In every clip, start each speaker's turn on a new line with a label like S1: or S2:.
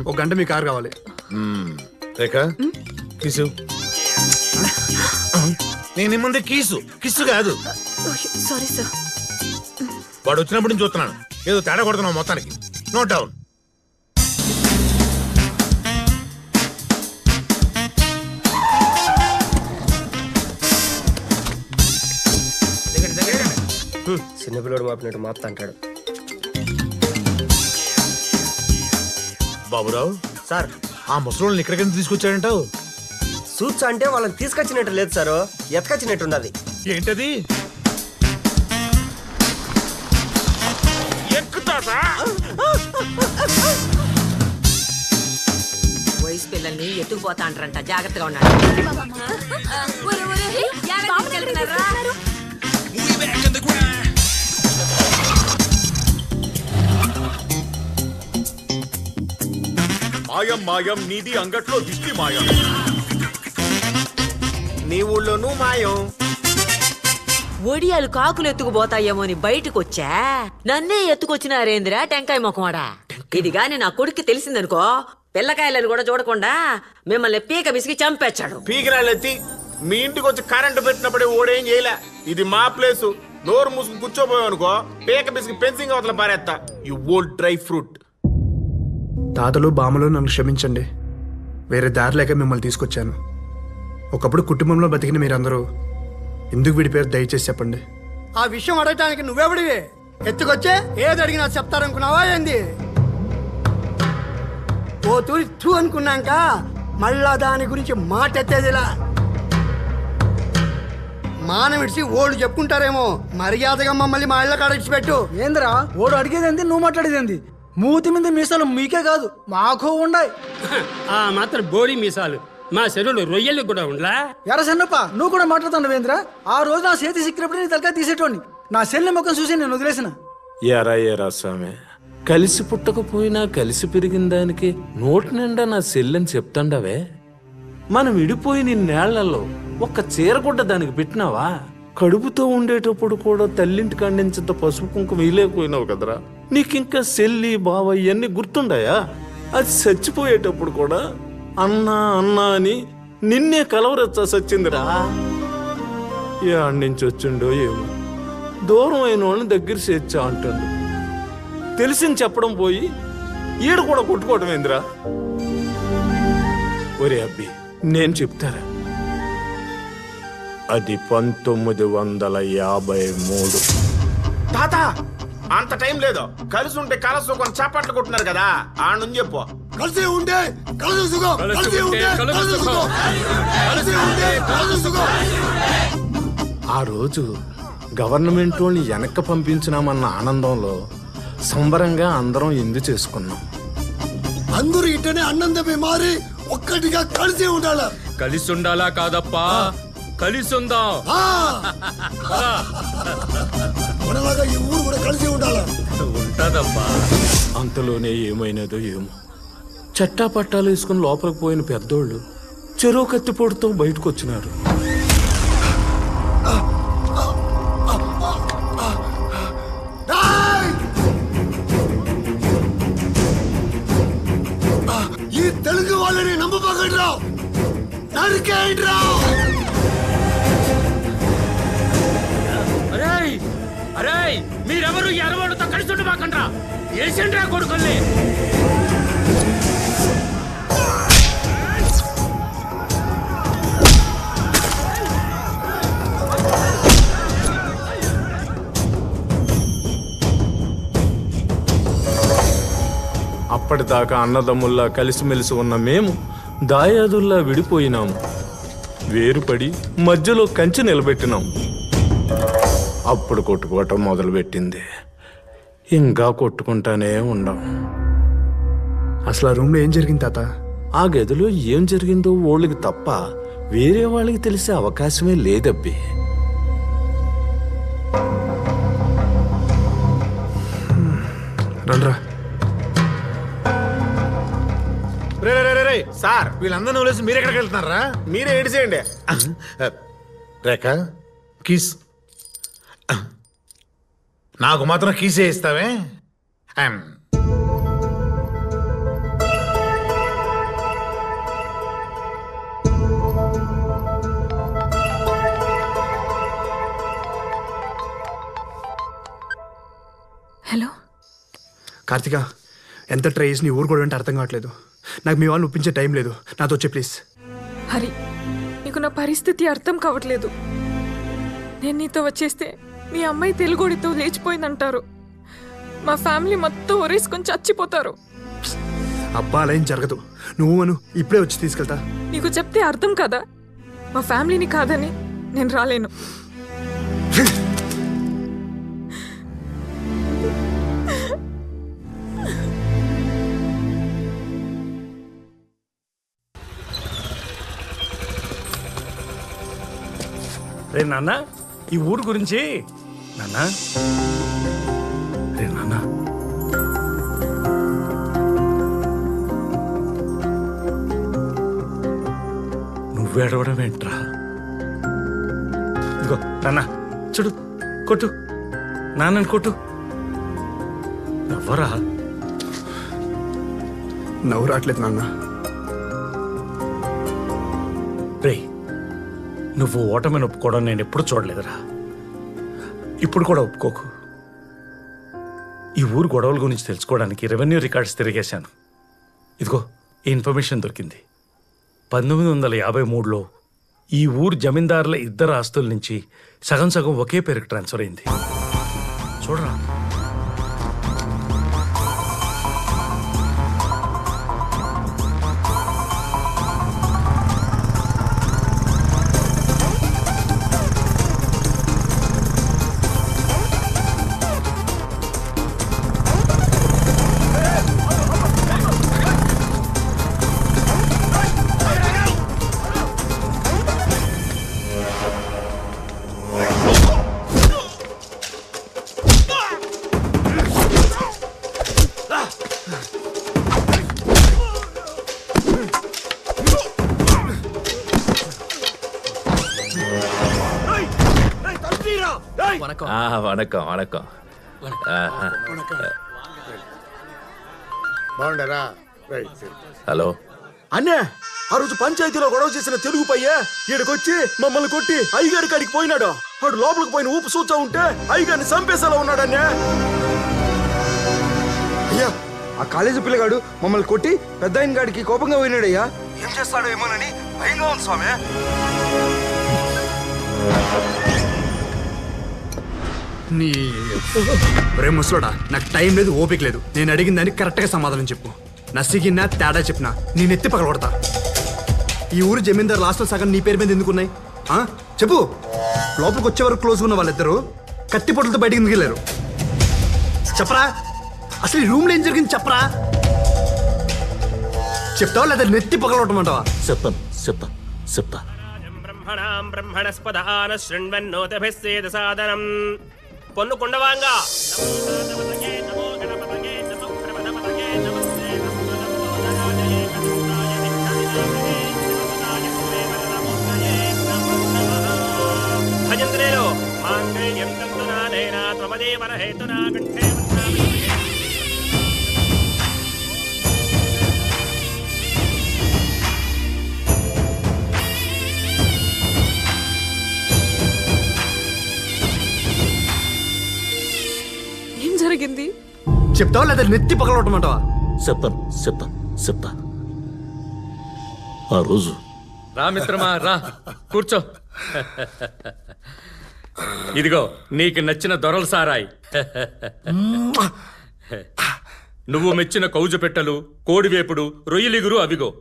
S1: ఒక గంట మీ కారు కావాలి.
S2: రేఖ కిసు. నేను ముందే కిస్సు కాదు.
S3: Sorry sir.
S2: వాడు వచ్చినప్పుడు నుంచి చూస్తున్నాను, ఏదో తేడా కొడుతున్నావు మొత్తానికి. Note down.
S4: చిన్నపిల్లడు మాపినట్టు మాపుతా అంటాడు.
S2: బాబురావు
S4: సార్,
S2: ఆ ముసలోళ్ళని ఇక్కడికి తీసుకొచ్చాడంటావు?
S4: సూట్స్ అంటే వాళ్ళని తీసుకొచ్చినట్టు లేదు సార్, ఎత్తుకొచ్చినట్టు ఉన్నది.
S2: ఏంటది?
S5: వయసు పిల్లల్ని ఎత్తుకుపోతా అంటారంట, జాగ్రత్తగా ఉన్నాడు.
S6: మాయం మాయం నీది అంగట్లో దిష్టి మాయం.
S4: నీ ఊళ్ళోనూ మాయం.
S5: ఒడియాలు కాకులు ఎత్తుకుపోతాయేమో అని బయటకు వచ్చా, నన్నే ఎత్తుకొచ్చినారేంద్రా టెంకాయ మొఖమాడా. ఇది గాని నా కొడుక్కి తెలిసిందనుకో, పిల్లకాయలను కూడా చూడకుండా మిమ్మల్ని పీక విసిగి చంపేచ్చాడు.
S6: పీకిరాళ్ళెత్తి మీ ఇంటికి వచ్చి కరెంటు పెట్టినప్పుడే ఓడేం చేయలే. ఇది మా ప్లేసు. నోరు మూసుకు కూర్చోపోయావు అనుకో, పీక బిసికి పెన్సింగ్ అవతల పారేస్తా. You old dry fruit.
S1: తాతలు బామ్మలు నన్ను క్షమించండి. వేరే దారి లేక మిమ్మల్ని తీసుకొచ్చాను. ఒకప్పుడు కుటుంబంలో బతికిన మీరందరూ ఎందుకు విడిపోయారు దయచేసి చెప్పండి.
S7: ఆ విషయం అడగటానికి నువ్వెవడివి? ఎత్తుకొచ్చే ఏది అడిగినా చెప్తారనుకున్నావా ఏంది? ఓ తూరి తూ అనుకున్నాక మళ్ళా దాని గురించి మాటెత్తేదిలా. మానం విడిచి ఓళ్ళు చెప్పుకుంటారేమో. మర్యాదగా మమ్మల్ని మా ఇళ్ళ కాడ పెట్టు.
S8: ఏంద్రా ఓడు అడిగేదేంది, నువ్వు మాట్లాడేదేంది? మూతి మీద మీసాలు మీకే కాదు మాకు ఉండాయి.
S9: ఆ మాత్రం బోడి మీసాలు మా చెరువులు రొయ్యలు కూడా ఉండలా?
S8: ఎర సన్నప్ప, నువ్వు కూడా మాట్లాడుతున్నావేంద్రా? ఆ రోజు నా చేతి సిక్కినప్పుడు నీ తలకాయ తీసేటోని. నా సెల్లి ముఖం చూసి నేను వదిలేసిన.
S10: ఎరా స్వామి, కలిసి పుట్టకపోయినా కలిసి పెరిగిన దానికి నోటి నిండా నా సెల్లని చెప్తాండవే. మనం విడిపోయి నిన్నేళ్లలో ఒక్క చీరగుడ్డ దానికి పెట్టినావా? కడుపుతో ఉండేటప్పుడు కూడా తల్లింటి కండించేంత పసుపు కుంకుమ వేయలేకపోయినావు కదరా. నీకింకా సెల్లి బావ ఇవన్నీ గుర్తుండాయా? అది చచ్చిపోయేటప్పుడు కూడా అన్నా అన్నా అని నిన్నే కలవరచ్చా సచ్చిందిరా. ఏడు నుంచి వచ్చిండో ఏమో, దూరం అయిన వాళ్ళని దగ్గర చేర్చా అంటాడు. తెలిసింది చెప్పడం పోయి ఈడు కూడా కొట్టుకోవడం ఏందిరా? ఒరే అబ్బి, నేను చెప్తారా, అది 1953.
S6: తాత అంత టైం లేదు. కలిసి ఉంటే కలసు కొని చప్పట్లు కొట్టున్నారు కదా, ఆ నుంచి చెప్పు.
S7: కలిసి ఉంటే కలిసి సుఖం, కలిసి ఉంటే కలిసి సుఖం, కలిసి ఉంటే కలిసి సుఖం.
S10: ఆ రోజు గవర్నమెంట్ వాళ్ళని వెనక్కి పంపించినామన్న ఆనందంలో సంబరంగా అందరం ఎందు చేసుకున్నాం.
S7: అందరూ ఇట్టనే అన్నందమే మారి ఒక్కటిగా కలిసి ఉండాల.
S9: కలిసి ఉండాలా కాదప్పా, కలిసి ఉందాం.
S7: మనలాగా ఈ ఊరు కూడా కలిసి ఉండాల.
S9: ఉంటదప్పా.
S10: అంతలోనే ఏమైనదో ఏమో, చట్టా పట్టాలు వేసుకుని లోపలికి పోయిన పెద్దోళ్ళు చెరువు కత్తిపోటుతో బయటకు వచ్చినారు.
S7: ఈ తెలుగు వాళ్ళని నమ్మకండి రావు, నరికేయండి రావు.
S9: అరే మీరెవరు ఎరవాడుతో కలిసి ఉండబాకండ్రా, ఏసండ్రా కొడుకుల్ని.
S10: అప్పటిదాకా అన్నదమ్ముల్లా కలిసిమెలిసి ఉన్న మేము దాయాదుల్లా విడిపోయినాము. వేరుపడి మధ్యలో కంచె నిలబెట్టినాం. అప్పుడు కొట్టుకోవటం మొదలుపెట్టింది. ఇంకా కొట్టుకుంటానే ఉండం.
S1: అసలు ఆ రూమ్లో ఏం జరిగింది తాత?
S10: ఆ గదిలో ఏం జరిగిందో వాళ్ళకి తప్ప వేరే వాళ్ళకి తెలిసే అవకాశమే లేదబ్బి.
S1: రండ్రా.
S2: రే సార్, వీళ్ళందరూ వదిలేసి మీరు ఎక్కడికి వెళ్తున్నారా?
S6: మీరే ఏడిసేయండి.
S2: రేఖ కీస్ నాకు మాత్రం కీసే ఇస్తావే?
S1: కార్తిక ఎంత ట్రై చేసి నీ ఊరు కూడా అంటే అర్థం కావట్లేదు. నాకు మీ వాళ్ళని ఒప్పించే టైం లేదు. నాతో వచ్చే ప్లీజ్.
S3: హరి, నీకు నా పరిస్థితి అర్థం కావట్లేదు. నేను నీతో వచ్చేస్తే మీ అమ్మాయి తెలుగోడితో లేచిపోయిందంటారు. మా ఫ్యామిలీ మొత్తం ఒరేసుకొని చచ్చిపోతారు.
S1: అబ్బా అలా ఏం జరగదు. నువ్వు అను, ఇప్పుడే వచ్చి తీసుకెళ్తా.
S3: నీకు చెప్తే అర్థం కదా, మా ఫ్యామిలీని కాదని నేను రాలేను.
S11: రే నాన్న, ఈ ఊరు గురించి నాన్న. రే నాన్న, నువ్వు ఏడవడం ఏంట్రా? ఇదిగో నాన్న, చూడు, కొట్టు, నాన్నని కొట్టు. నవ్వరా?
S1: నవ్వు రావట్లేదు నాన్న.
S11: రే, నువ్వు ఓటమిని ఒప్పుకోవడం నేను ఎప్పుడు చూడలేదురా. ఇప్పుడు కూడా ఒప్పుకోకు. ఈ ఊరు గొడవల గురించి తెలుసుకోవడానికి రెవెన్యూ రికార్డ్స్ తిరిగేశాను. ఇదిగో ఈ ఇన్ఫర్మేషన్ దొరికింది. 1953లో ఈ ఊరు జమీందారుల ఇద్దరు ఆస్తుల నుంచి సగం సగం ఒకే పేరుకి ట్రాన్స్ఫర్ అయింది. చూడరా.
S10: వణకం వణకం.
S7: బాగుండరా?
S10: హలో
S4: అన్నే, ఆ రోజు పంచాయతీలో గొడవ చేసిన తెలుగు పయ్య ఈడకొచ్చి మమ్మల్ని కొట్టి అయ్యగారి కాడికి పోయినాడు. వాడు లోపలికి పోయిన ఊపు చూచా ఉంటే అయ్యగారిని చంపేసేలా ఉన్నాడన్నే.
S8: అయ్యా, ఆ కాలేజీ పిల్లగాడు మమ్మల్ని కొట్టి పెద్ద ఆయన గాడికి కోపంగా పోయినాడయ్యా. ఏం చేస్తాడో ఏమోనని భయంగా ఉంది స్వామి.
S1: నీ ఒరే ముసలోడా, నాకు టైం లేదు, ఓపిక లేదు. నేను అడిగిన దానికి కరెక్ట్గా సమాధానం చెప్పు. నసిగినా తేడా చెప్పినా నేను ఎత్తి పగలగొడతా. ఈ ఊరు జమీందారు లాస్ట్లో సగం నీ పేరు మీద ఎందుకున్నాయి చెప్పు. లోపలికి వచ్చే వరకు క్లోజ్గా ఉన్న వాళ్ళిద్దరు కత్తి పొట్లతో బయటికి ఎందుకు వెళ్ళారు? చెప్పరా, అసలు ఈ రూమ్లో ఏం జరిగింది చెప్పరా. చెప్తావా లేదా నెత్తి పగలగొట్టమంటావా?
S10: చెప్పను, చెప్తా చెప్తా.
S12: బ్రహ్మణస్పదాన శృణ్వన్నోతభిస్సేద సాదనం పొన్ను కుండవాంగా భజంత్రేలో మాంగళ్యం తంతునానేన త్వమదేవర హేతునా కంఠే
S3: జరిగింది
S1: చెప్తావా లేదా నెత్తి పగలగొట్టమంటావా?
S10: చెప్పను, చెప్తా చెప్తా. ఆ రోజు
S9: రా మిత్రమా, రా కూర్చో. ఇదిగో నీకు నచ్చిన దొరల సారాయి, నువ్వు మెచ్చిన కౌజు పెట్టలు, కోడివేపుడు, రొయ్యలిగురు అవిగో.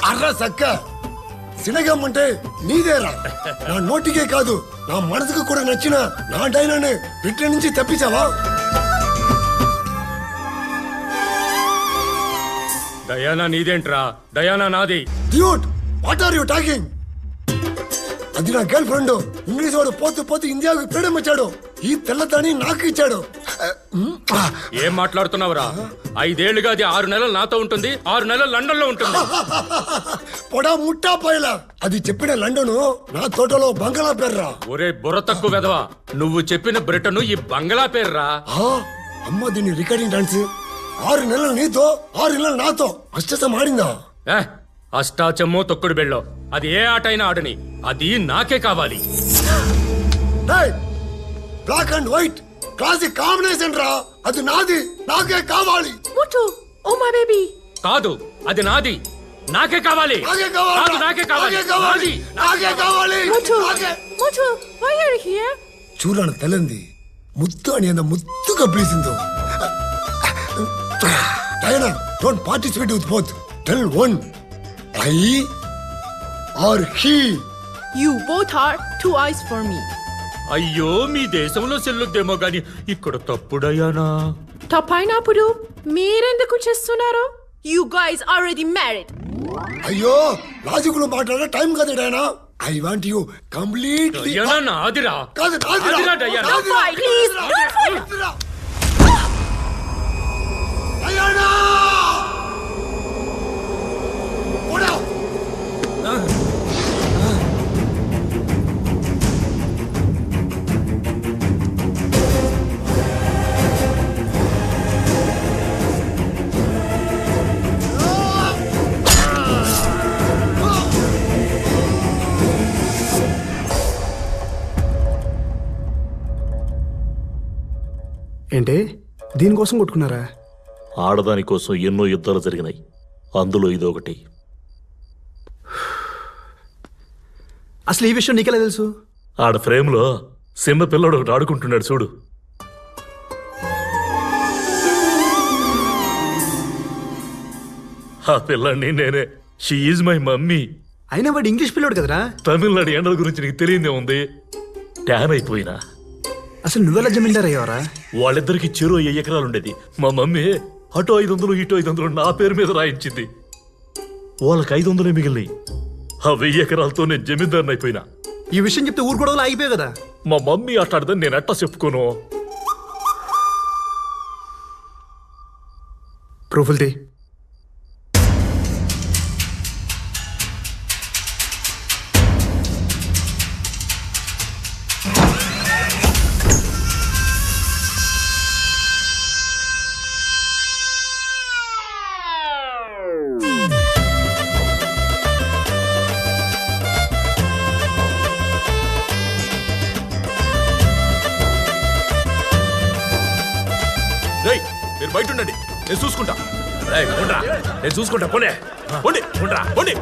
S7: అర్రా సక్క సినగమ్మంటే నీదేరా. నా నోటికే కాదు, నా మనసుకు కూడా నచ్చిన నా డైనానే బిడ్డ నుంచి తప్పించావా?
S9: డయానా నీదేంట్రా, డయానా నాది.
S7: Dude, what are you talking? అది నా గర్ల్ ఫ్రెండ్. ఇంగ్లీష్ వాడు పోతూ పోతూ ఇండియాకు ఫ్రీడమ్ వచ్చాడు. ఈ తెల్లదాని నాకు ఇచ్చాడు.
S9: ఏం మాట్లాడుతున్నావురా? 5 ఏళ్లుగా అది 6 నెలలు నాతో ఉంటుంది, 6 నెలలు లండన్ లో ఉంటుంది.
S7: పొడా ముట్టా పోయలా. అది చెప్పిన లండన్ నా తోటలో బంగళా పేర్రా.
S9: ఒరే బుర్ర తక్కువ వెదవా, నువ్వు చెప్పిన బ్రిటన్ ఈ బంగ్లా పేర్రా.
S7: అమ్మ దీన్ని రికార్డింగ్ డాన్స్. 6 నెలలు నీతో, 6 నెలలు నాతో అష్టసం ఆడిందా?
S9: అష్టాచమ్మో తొక్కుడు బెళ్ళో అది ఏ ఆట అయినా ఆడని, అది నాకే కావాలి.
S7: Black and white classic combination రా, అది నాది, నాకే కావాలి.
S3: Oh my baby.
S9: కాదు, అది నాది, నాకే కావాలి.
S7: నాకే కావాలి.
S9: కాదు, నాకే కావాలి.
S7: నాకే కావాలి. నాకే కావాలి.
S3: why are you here?
S7: చూడను తెలంది ముత్తు అని ఎంత ముత్తుగా పిలిచిందో. Diana, don't participate with both. Tell one, I or he.
S3: You both are two eyes for me.
S9: అయ్యో, మీ దేశంలో చెల్లుద్దేమో గాని ఇక్కడ తప్పుడయ్యానా?
S3: తప్పైనప్పుడు మీరెందుకు చేస్తున్నారు? You guys already married.
S7: అయ్యో, లాజిక్ లో మాట్లాడే టైం కాదు Diana. I want you completely.
S9: Diana Nadira.
S7: కాదు,
S9: Nadira Diana.
S3: Don't fight, please. Don't fight.
S7: Diana! ఓడా!
S1: ఏంటి దీనికోసం కొట్టుకున్నారా?
S13: ఆడదాని కోసం ఎన్నో యుద్ధాలు జరిగినాయి, అందులో ఇదొకటి.
S1: అసలు ఈ విషయం నీకెలా తెలుసు?
S13: ఆడ ఫ్రేమ్లో చిన్న పిల్లడు ఒకటి ఆడుకుంటున్నాడు చూడు. ఆ పిల్లాడిని నేనే. She is my mummy.
S1: అయినా వాడు ఇంగ్లీష్ పిల్లోడు కదరా.
S13: తమిళనాడు ఎండల గురించి నీకు తెలియదే ఉంది. ట్యాన్ అయిపోయినా.
S1: అసలు నువ్వెలా జమీందార్ అయ్యావరా?
S13: వాళ్ళిద్దరికి చెరో 5 ఎకరాలు ఉండేది. మా మమ్మీ అటు 500 ఇటు 500 నా పేరు మీద రాయించింది. వాళ్ళకి 500 మిగిలినాయి. ఆ 1000 ఎకరాలతో నేను జమీందారుని అయిపోయినా.
S1: ఈ విషయం చెప్తే ఊరు గొడవలు ఆగిపోయావు కదా.
S13: మా మమ్మీ అట్లాడదని నేను ఎట్టా చెప్పుకోను.
S1: ప్రూఫులు తీ.
S2: మీరు బయట ఉండండి, నేను చూసుకుంటా. నేను చూసుకుంటా. పోనీ పోండి, పోండ్రా, పోండి.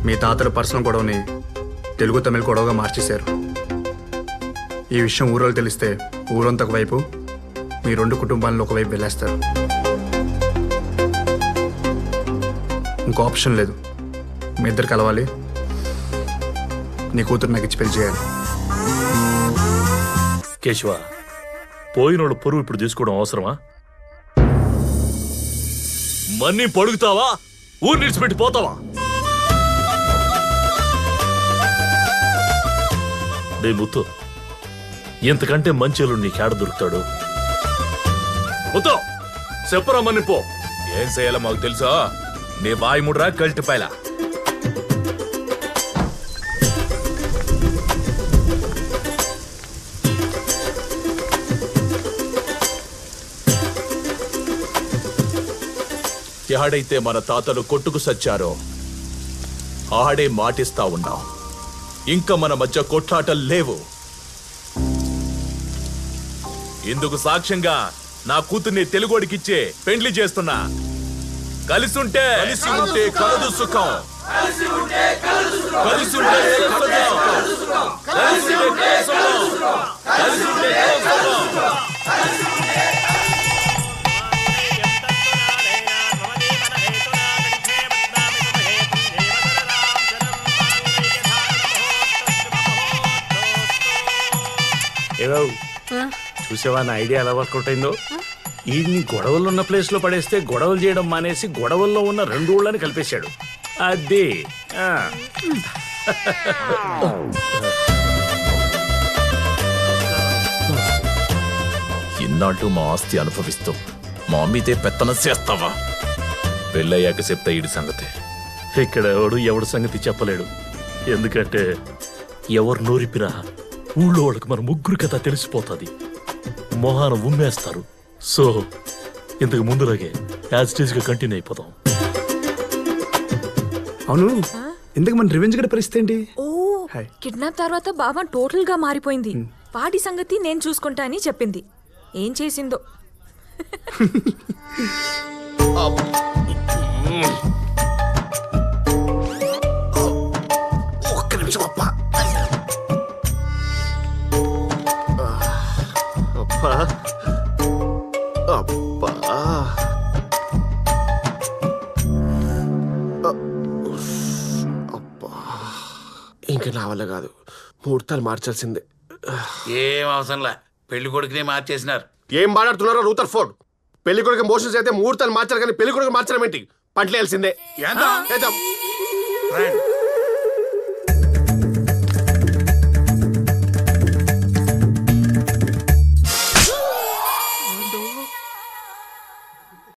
S1: మీ తాతల పర్సనల్ గొడవని తెలుగు తమిళ గొడవగా మార్చేశారు. ఈ విషయం ఊరోళ్ళు తెలిస్తే ఊరంతా ఒకవైపు, మీ 2 కుటుంబాలను ఒకవైపు వెళ్ళేస్తారు. ఇంకో ఆప్షన్ లేదు. మీ ఇద్దరు కలవాలి. నీ కూతురు నాకు ఇచ్చి పెళ్లి చేయాలి.
S13: కేశవ, పోయినోడు పొరుగు ఇప్పుడు తీసుకోవడం అవసరమా? మన్ని పడుగుతావా, ఊరు నిడిచిపెట్టి పోతావా? డే ముత్తు, ఇంతకంటే మంచిలు నీకేడ దొరుకుతాడు? ముత్తు చెప్పరా మన్ని పో.
S2: ఏం చేయాలో మాకు తెలుసా? నీ వాయిముడ్రా కల్టిపాయలా. ఎహాడైతే మన తాతలు కొట్టుకు సచ్చారో ఆడే మాటిస్తా ఉన్నాం. ఇంకా మన మధ్య కొట్లాటలు లేవు. ఇందుకు సాక్ష్యంగా నా కూతుర్ని తెలుగోడికిచ్చే పెండ్లి చేస్తున్నా. కలిసి ఉంటే కలదు సుఖం. కలిసి ఉంటే కలదు సుఖం.
S11: ఏవో చూసావా నా ఐడియా ఎలా వర్కౌట్ అయిందో? ఈ గొడవలు ఉన్న ప్లేస్ లో పడేస్తే గొడవలు చేయడం మానేసి గొడవల్లో ఉన్న 2 ఊళ్ళని కలిపేశాడు. అది
S2: ఇన్నాళ్ళు మా ఆస్తి అనుభవిస్తూ మా మీదే పెత్తనం చేస్తావా? పెళ్ళయ్యాక చెప్తా ఈడి సంగతి.
S13: ఇక్కడ ఎవడు సంగతి చెప్పలేడు. ఎందుకంటే ఎవరు నోరిపినా ఊళ్ళో వాళ్ళకి మన ముగ్గురు కథ తెలిసిపోతుంది, మొహాన ఉమ్మేస్తారు. సో ఇంతకు ముందులాగే యాజ్ స్టేజ్గా కంటిన్యూ అయిపోతాం.
S1: అవును, ఎందుకు మన రివెంజ్ గడ పరిస్థితి ఏంటి?
S3: ఓ కిడ్నాప్ తర్వాత బాబా టోటల్ గా మారిపోయింది. వాటి సంగతి నేను చూసుకుంటా అని చెప్పింది. ఏం చేసిందో.
S4: ఒక్క నిమిషం అప్ప. అప్పా అప్పా అప్పా, ఇంకా నా వల్ల కాదు, ముహూర్తాలు మార్చాల్సిందే.
S14: ఏం అవసరంలా, పెళ్లి కొడుకునే మార్చేసినారు.
S4: ఏం మాట్లాడుతున్నారో రూతర్ ఫోర్డ్? పెళ్లి కొడుకు మోషన్స్ అయితే ముహూర్తాలు మార్చాలి, కానీ పెళ్లి కొడుకు మార్చడం ఏంటి? పట్లేయాల్సిందే.
S14: ఏంటో?